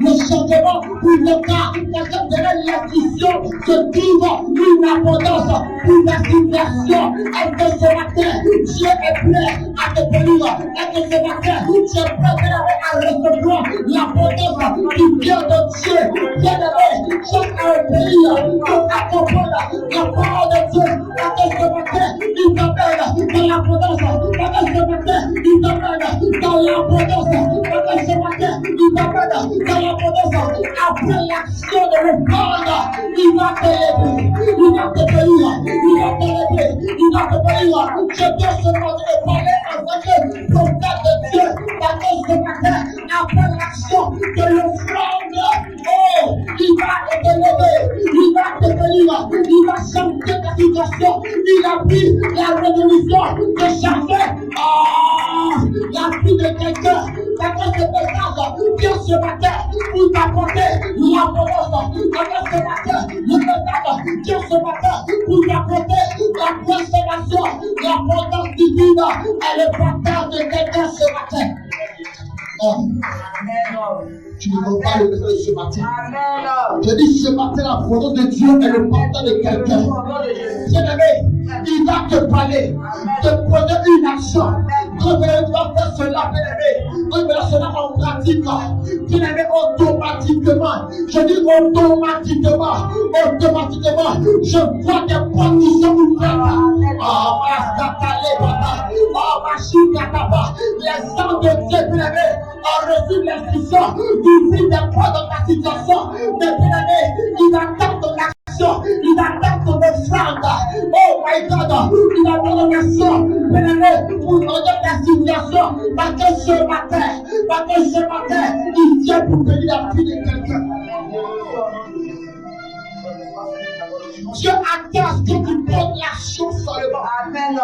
le changement pour le cas. Parce que derrière l'institution se trouve une abondance pour la situation. Est-ce que ce matin, Dieu est prêt à te bénir? Est-ce que ce matin, Dieu est prêt à recevoir l'abondance qui vient de Dieu? Bien-aimé, chaque pays pour accompagner la parole de Dieu. Est-ce que ce matin, il t'amène dans l'abondance? Est-ce que ce matin, il t'amène dans l'abondance? Est-ce que ce matin, il t'amène dans l'abondance? Après l'action de l'offrande, il va te lever, il va te bénir, il va te lever, il va te bénir. Je dois seulement te parler avec le prophète de Dieu, parce que ce matin, après l'action de l'offrande, oh, il va te lever, il va te bénir, il va changer ta situation. Il a pris la révolution de Charvet. Oh, la vie de quelqu'un, parce que ce message vient ce matin pour t'apporter l'abondance. Parce que ce matin, le message vient ce matin pour t'apporter la transformation, l'abondance divine et le partage de quelqu'un ce matin. Oh. Tu ne vois pas le message de ce matin. Je dis ce matin, la volonté de Dieu est le partage de quelqu'un. Bien-aimé, il va te parler, te poser une action. Révélation, tu vas faire cela, bien-aimé. Révélation en pratique. Bien-aimé, automatiquement. automatiquement, je dis automatiquement, je vois des portes qui sont ouvertes. Les sangs de Dieu, bien-aimé, ont reçu l'instruction d'ouvrir des portes dans ta situation. Mais bien-aimé, il attend ton action, il attend ton offrande. Oh my God, il attend ton action, bien-aimé, pour regarder ta situation. Parce que ce matin, il vient pour bénir la vie de quelqu'un. Dieu attend à ce que tu portes l'action seulement. Amen.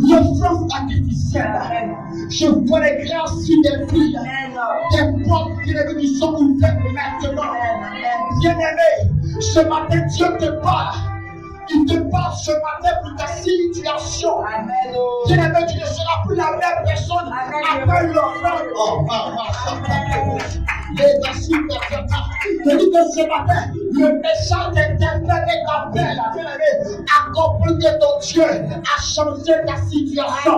L'offrande sacrificielle. Je vois les grands signes des filles. Des portes qui sont ouvertes maintenant. Bien-aimé, ce matin, Dieu te parle. Il te parle ce matin pour ta situation. Bien-aimé, tu ne seras plus la même personne après l'offrande. Je dis que ce matin, le message éternel est appel. À comprendre que ton Dieu a changé ta situation.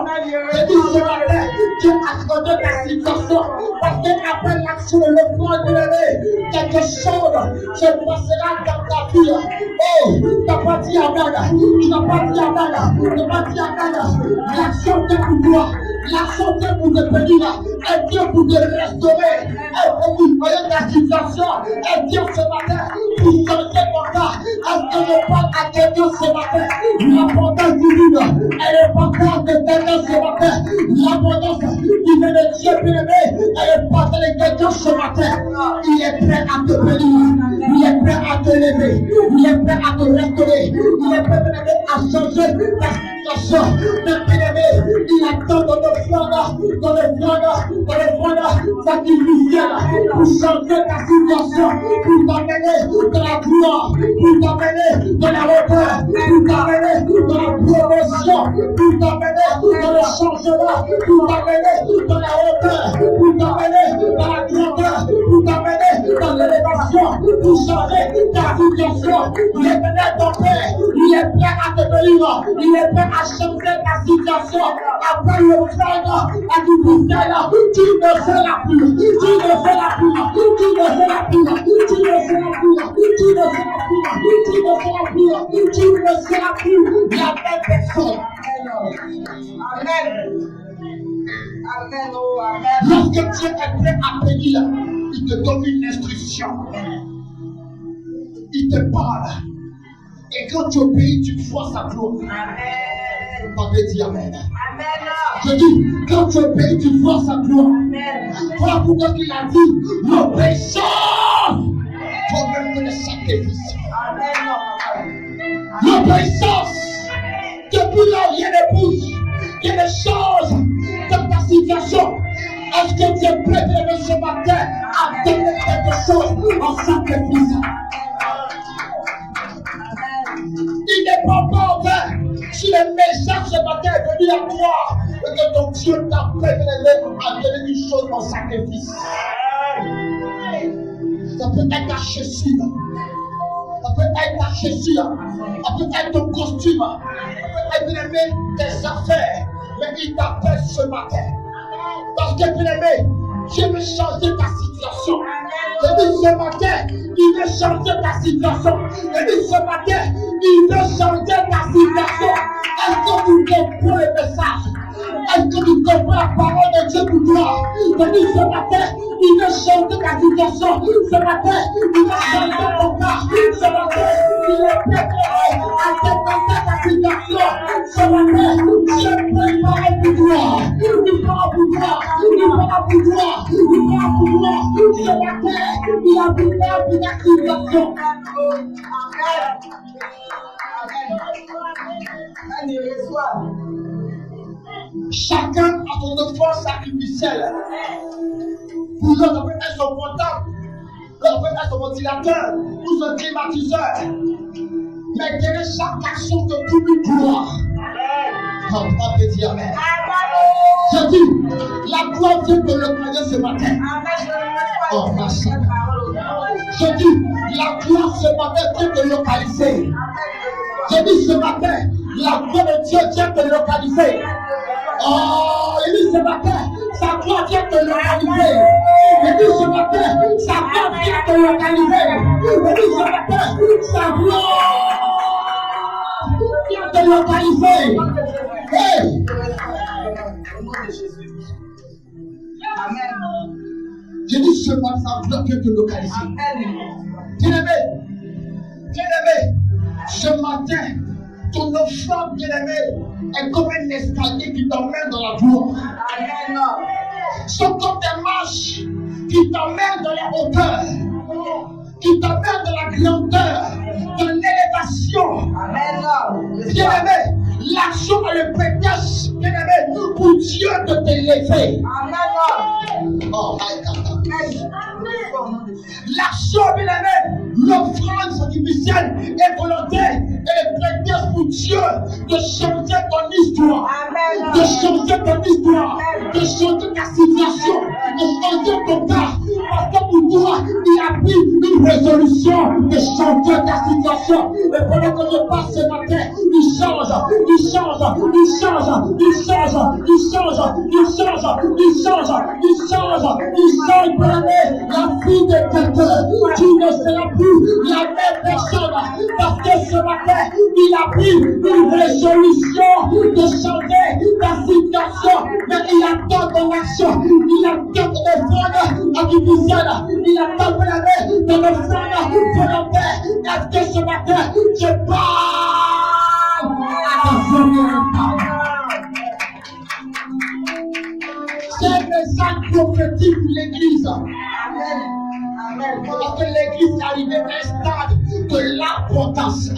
Je dis ce matin, Dieu a changé ta situation. Parce qu'après l'action de l'offrande, quelque chose se passera dans ta vie. Oh, tu n'as pas dit Amen. Tu n'as pas dit Amen. Tu n'as pas dit Amen. L'action est pour toi. L'action est pour te bénir. Elle vient pour te restaurer. Elle pour voyez ta situation. Elle vient ce matin pour changer ton cas. Est-ce que je parle à quelqu'un ce matin? L'abondance divine, elle est portée de quelqu'un ce matin. L'abondance divine de Dieu bien-aimé, elle est portée de quelqu'un ce matin. Il est prêt à te bénir. Il est prêt à te lever. Il est prêt à te restaurer. Il est prêt à changer ta situation. Mais bien-aimé, il attend dans le flanc sacrificiel pour changer ta situation, pour t'amener dans la gloire, pour t'amener dans la hauteur, pour t'amener dans la promotion, pour t'amener dans le changement, pour t'amener dans la hauteur, pour t'amener dans la grandeur, pour t'amener dans l'élévation, pour changer ta situation. Il est prêt à ton père, il est prêt à te bénir, il est prêt à changer ta situation. Après le frère, à du bouteille, tu ne seras plus, tu ne seras plus, tu ne seras plus, tu ne seras plus, tu ne seras plus, tu ne seras plus, tu ne seras plus la même personne. Amen. Amen. Oh, amen. Lorsque Dieu est prêt à bénir, il te donne une instruction. Il te parle. Et quand tu obéis, tu vois sa gloire. Amen. Pas de dire Amen. Amen. Je dis, quand tu obéis, tu vois sa gloire. Amen. Voilà pourquoi il a dit, l'obéissance vaut même que le sacrifice. Amen. L'obéissance, depuis là, il y a des bouches, il y a des choses dans ta situation. Est-ce que tu es prêt de ce matin à donner quelque chose en sacrifice? Il n'est pas mauvais si le message ce matin est venu à toi et que ton Dieu t'appelle à donner une chose en sacrifice. Ça peut être ta chaussure, ça peut être ta chaussure, ça peut être ton costume, ça peut être bien-aimé tes affaires, mais il t'appelle ce matin. Parce que bien-aimé, Dieu veut changer ta situation. Je dis ce matin, il veut changer ta situation. Je dis ce matin, il veut changer ta situation. Est-ce que tu comprends le message? Est-ce que tu comprends la parole de Dieu pour toi? Je dis ce matin, il veut changer ta situation. Ce matin, il veut changer ton cas. Ce matin, il est préparé à déplacer ta situation. Ce matin, Dieu prépare pour toi. Il prépare pour toi. Il prépare pour toi. Il prépare pour toi. Ce matin, il a préparé pour ta situation. Chacun a son offrande sacrificielle. Pour l'autre, ça peut être son portable, l'autre peut être son ventilateur ou son climatiseur. Mais derrière chaque action de toute une gloire. On peut dire Amen. Je dis, la gloire vient de localiser ce matin. Oh, ma chère. Je dis, la gloire ce matin vient de localiser. Je dis ce matin, la gloire de Dieu vient de localiser. Oh, il dit ce matin, sa gloire vient de localiser. Il dit ce matin, sa gloire vient te localiser. Oui, ce matin, sa gloire vient te localiser. Hey! Au nom de Jésus. Amen. Je dis ce matin, sa gloire vient te localiser. Amen. Bien-aimé, ce matin, ton offrande, bien-aimé, est comme un escalier qui t'emmène dans la gloire. Amen. Sont comme des marches qui t'emmènent dans la hauteur, qui t'emmènent dans la grandeur, dans l'élévation. Amen. Bien-aimé, l'action et le prétexte, bien-aimé, pour Dieu de t'élever. Amen. Oh, my God. Amen. L'action, bien-aimé, l'offrande sacrificielle est volontaire et le prétexte pour Dieu de changer ton histoire, Amen. de changer ton histoire, de changer ta situation, de changer ton cas. Parce que pour toi, il a pris une résolution de changer ta situation. Et pendant que je passe ce matin, il change, il change, il change, il change, il change, il change, il change, il change, il change, bien-aimé, la vie de quelqu'un qui ne sera plus la même personne. Parce que ce matin, il a pris une résolution de changer ta situation. Mais il attend ton action, il attend ton offrande artificielle, il attend ton offrande volontaire. Est-ce que ce matin, je parle à ta première femme? C'est un message prophétique pour l'église. Amen. Amen. Parce que l'église est arrivée à un stade de l'importance.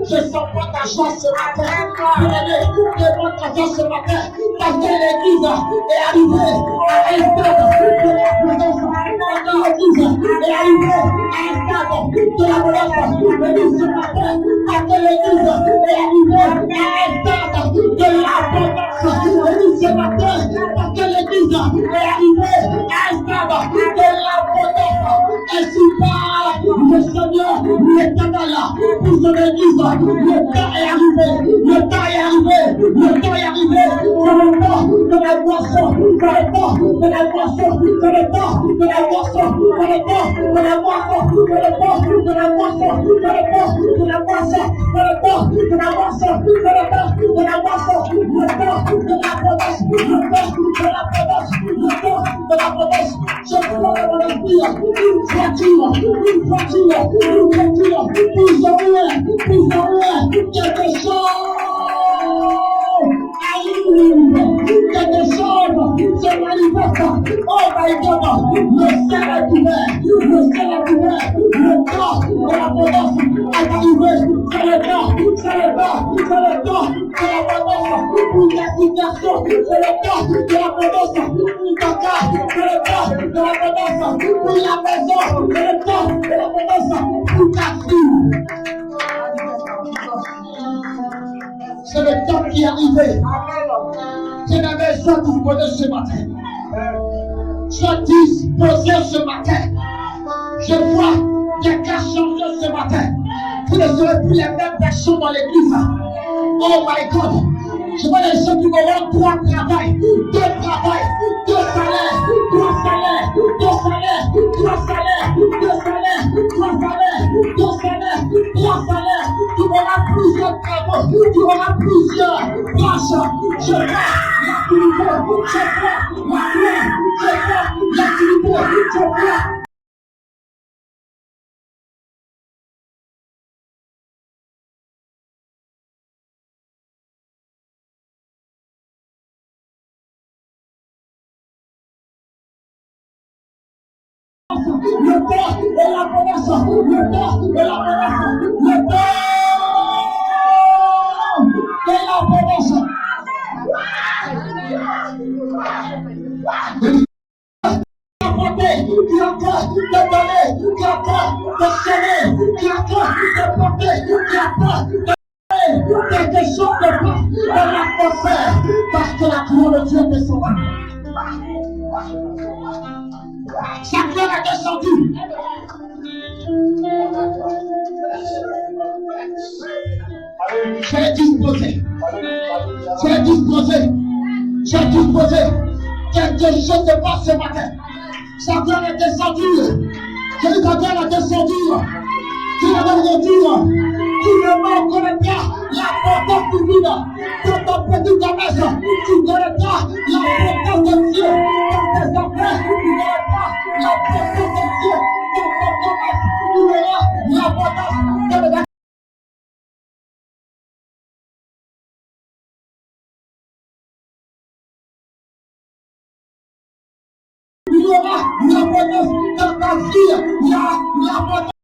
Je ne sens pas ta joie ce matin. Demande ta joie ce matin. Parce que l'église est arrivée à un stade de la présence. Parce que l'église est arrivée à un stade de la présence. Je dis ce matin, parce que l'église est arrivée à un stade de l'abondance. Je dis ce matin, parce que l'église est arrivée à un stade de l'abondance. Ainsi parle le Seigneur, l'Éternel, pour son église. Le temps est arrivé, le temps est arrivé, le temps est arrivé. C'est le temps de la boisson, c'est le temps de la boisson, c'est le temps de la boisson, c'est le temps de la boisson, c'est le temps de la boisson, c'est le temps de la boisson, c'est le temps de la boisson, c'est le temps de la boisson, le temps de la promesse, le temps de la promesse, le temps de la promesse. Je prends dans mon esprit une voiture, pour sauver quelque chose. Arrive, quelque chose se manifeste. Oh my God, le ciel est ouvert, le ciel est ouvert, le temps de l'abondance est arrivé. C'est le temps, c'est le temps, c'est le temps de l'abondance pour ta situation, c'est le temps de l'abondance pour ta cas, c'est le temps de l'abondance pour la maison, c'est le temps de l'abondance pour ta fille. C'est le temps qui est arrivé. C'est la maison que vous connaissez ce matin. Sois disposé ce matin. Je vois quelqu'un changer ce matin. Vous ne serez plus les mêmes personnes dans l'église. Oh my God. Je vois les gens qui auront 3 travails, 2 travails, 2 salaires, 3 salaires, 2 salaires, 3 salaires, 2 salaires, 3 salaires, 2 salaires, 3 salaires. Tu auras plusieurs travaux, tu auras plusieurs tâches. Je vois l'activité, je vois la gloire, je vois l'activité, je vois. Le temps de la promesse, le temps de la promesse, le temps de la promesse. Qui a peur de donner, qui a peur de sonner, qui a peur de porter, qui a peur de donner quelque chose de place dans l'atmosphère, parce que la gloire de Dieu est descendue. Sa gloire est descendue. J'ai disposé. Sois disposé. Sois disposé. Quelque chose se passe ce matin. Satan est descendu. Satan est descendu. Tu ne connais pas l'importance du vide dans ton petit commerce. Tu ne connais pas l'importance de Dieu dans tes affaires. Tu ne connais pas l'importance de Dieu dans ton commerce. Tu verras l'importance de la tu verras l'importance dans ta vie.